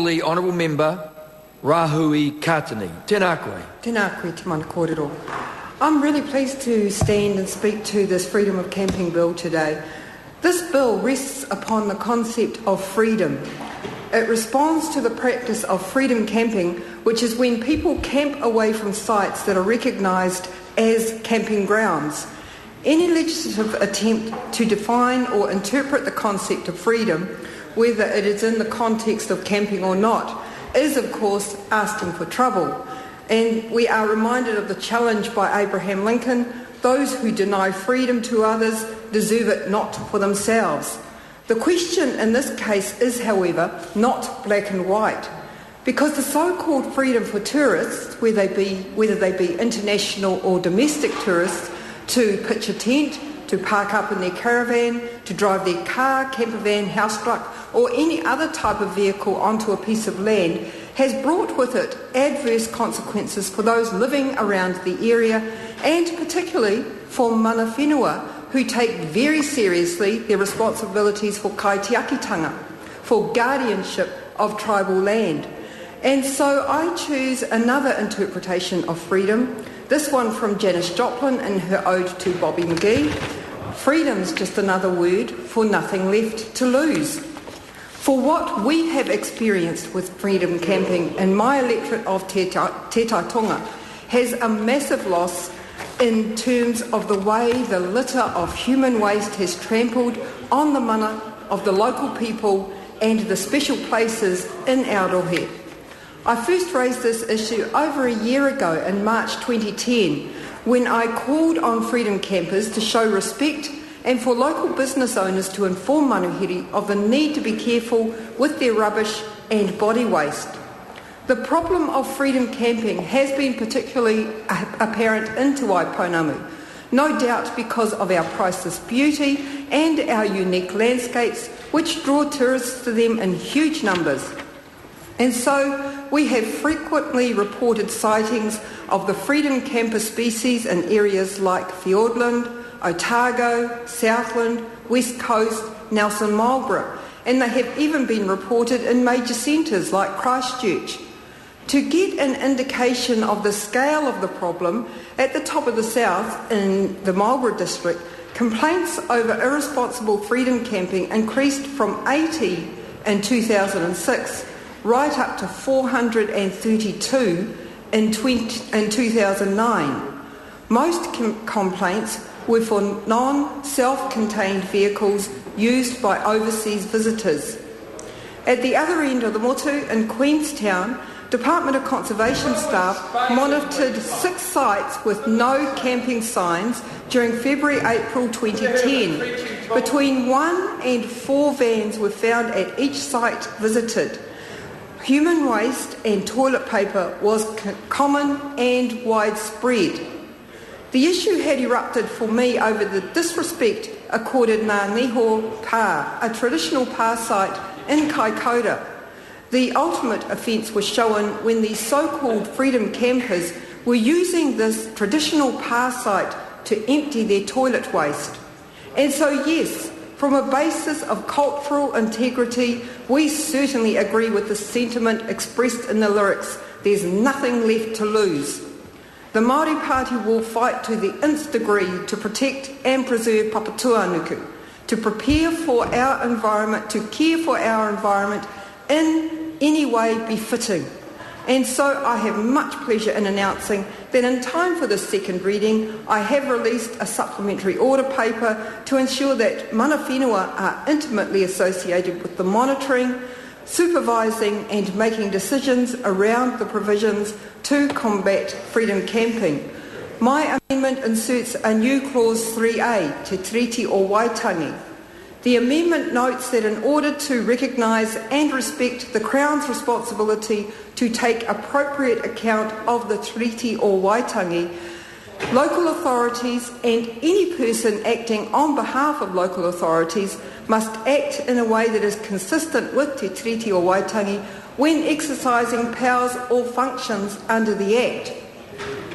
the Honourable Member Rahui Katani. Tēnā koe. Tēnā koe, te mana kōrero. I'm really pleased to stand and speak to this Freedom of Camping Bill today. This bill rests upon the concept of freedom. It responds to the practice of freedom camping, which is when people camp away from sites that are recognised as camping grounds. Any legislative attempt to define or interpret the concept of freedom, whether it is in the context of camping or not, is of course asking for trouble. And we are reminded of the challenge by Abraham Lincoln: those who deny freedom to others deserve it not for themselves. The question in this case is, however, not black and white, because the so-called freedom for tourists, whether they be international or domestic tourists, to pitch a tent, to park up in their caravan, to drive their car, camper van, house truck, or any other type of vehicle onto a piece of land, has brought with it adverse consequences for those living around the area, and particularly for mana whenua, who take very seriously their responsibilities for kaitiakitanga, for guardianship of tribal land. And so I choose another interpretation of freedom, this one from Janis Joplin in her ode to Bobby McGee. Freedom's just another word for nothing left to lose. For what we have experienced with freedom camping in my electorate of Te Taitonga has a massive loss in terms of the way the litter of human waste has trampled on the mana of the local people and the special places in Aotearoa. I first raised this issue over a year ago in March 2010, when I called on freedom campers to show respect and for local business owners to inform manuhiri of the need to be careful with their rubbish and body waste. The problem of freedom camping has been particularly apparent in Te Waipounamu, no doubt because of our priceless beauty and our unique landscapes, which draw tourists to them in huge numbers. And so we have frequently reported sightings of the freedom camper species in areas like Fiordland, Otago, Southland, West Coast, Nelson Marlborough, and they have even been reported in major centres like Christchurch. To get an indication of the scale of the problem, at the top of the south in the Marlborough district, complaints over irresponsible freedom camping increased from 80 in 2006 right up to 432 in 2009. Most complaints were for non-self-contained vehicles used by overseas visitors. At the other end of the motu in Queenstown, Department of Conservation staff monitored 6 sites with no camping signs during February-April 2010. Between 1 and 4 vans were found at each site visited. Human waste and toilet paper was common and widespread. The issue had erupted for me over the disrespect accorded Ngā Niho Pā, a traditional pā site in Kaikoura. The ultimate offence was shown when these so-called freedom campers were using this traditional pā site to empty their toilet waste. And so yes, from a basis of cultural integrity, we certainly agree with the sentiment expressed in the lyrics, "There's nothing left to lose." The Māori Party will fight to the nth degree to protect and preserve Papatūānuku, to prepare for our environment, to care for our environment in any way befitting. And so I have much pleasure in announcing that in time for the second reading, I have released a supplementary order paper to ensure that mana whenua are intimately associated with the monitoring, supervising and making decisions around the provisions to combat freedom camping. My amendment inserts a new clause 3A, Te Tiriti o Waitangi. The amendment notes that in order to recognise and respect the Crown's responsibility to take appropriate account of the Tiriti o Waitangi, local authorities and any person acting on behalf of local authorities must act in a way that is consistent with Te Tiriti o Waitangi when exercising powers or functions under the Act.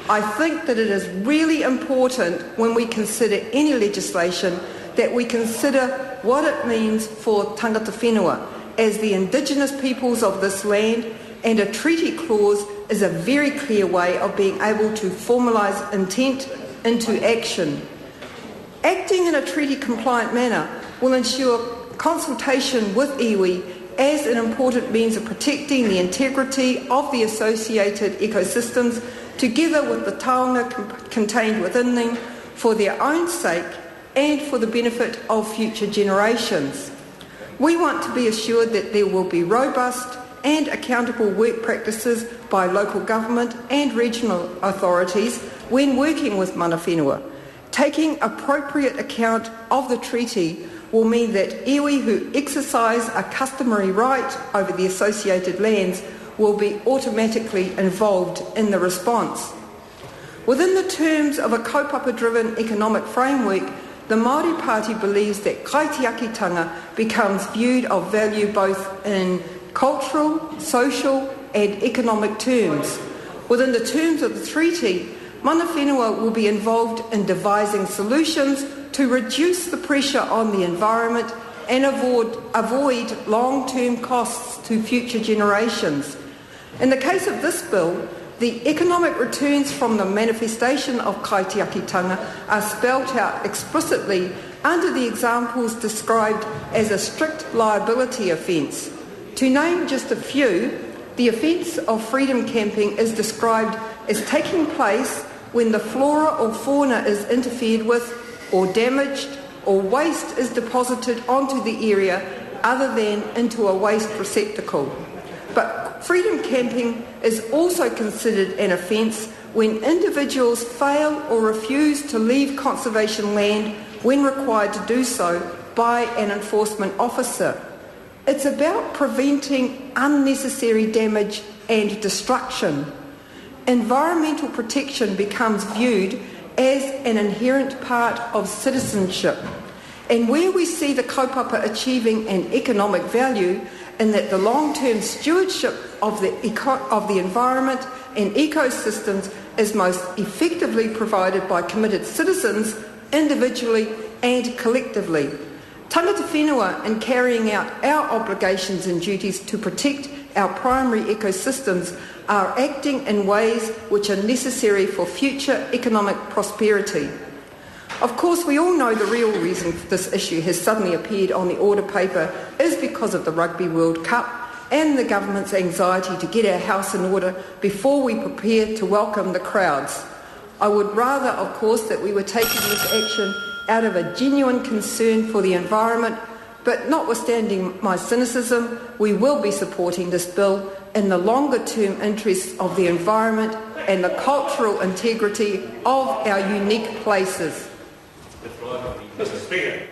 I think that it is really important when we consider any legislation that we consider what it means for tangata whenua as the Indigenous peoples of this land, and a treaty clause is a very clear way of being able to formalise intent into action. Acting in a treaty-compliant manner will ensure consultation with iwi as an important means of protecting the integrity of the associated ecosystems, together with the taonga contained within them, for their own sake and for the benefit of future generations. We want to be assured that there will be robust and accountable work practices by local government and regional authorities when working with mana whenua. Taking appropriate account of the treaty will mean that iwi who exercise a customary right over the associated lands will be automatically involved in the response. Within the terms of a kaupapa-driven economic framework, the Māori Party believes that kaitiakitanga becomes viewed of value both in cultural, social and economic terms. Within the terms of the treaty, mana whenua will be involved in devising solutions to reduce the pressure on the environment and avoid long-term costs to future generations. In the case of this bill, the economic returns from the manifestation of kaitiakitanga are spelt out explicitly under the examples described as a strict liability offence. To name just a few, the offence of freedom camping is described as taking place when the flora or fauna is interfered with or damaged, or waste is deposited onto the area other than into a waste receptacle. But freedom camping is also considered an offence when individuals fail or refuse to leave conservation land when required to do so by an enforcement officer. It's about preventing unnecessary damage and destruction. Environmental protection becomes viewed as an inherent part of citizenship. And where we see the kaupapa achieving an economic value in that the long-term stewardship of the environment and ecosystems is most effectively provided by committed citizens individually and collectively. Tangata whenua, in carrying out our obligations and duties to protect our primary ecosystems, are acting in ways which are necessary for future economic prosperity. Of course, we all know the real reason this issue has suddenly appeared on the order paper is because of the Rugby World Cup and the government's anxiety to get our house in order before we prepare to welcome the crowds. I would rather, of course, that we were taking this action out of a genuine concern for the environment, but notwithstanding my cynicism, we will be supporting this bill in the longer-term interests of the environment and the cultural integrity of our unique places. Mr. Speaker.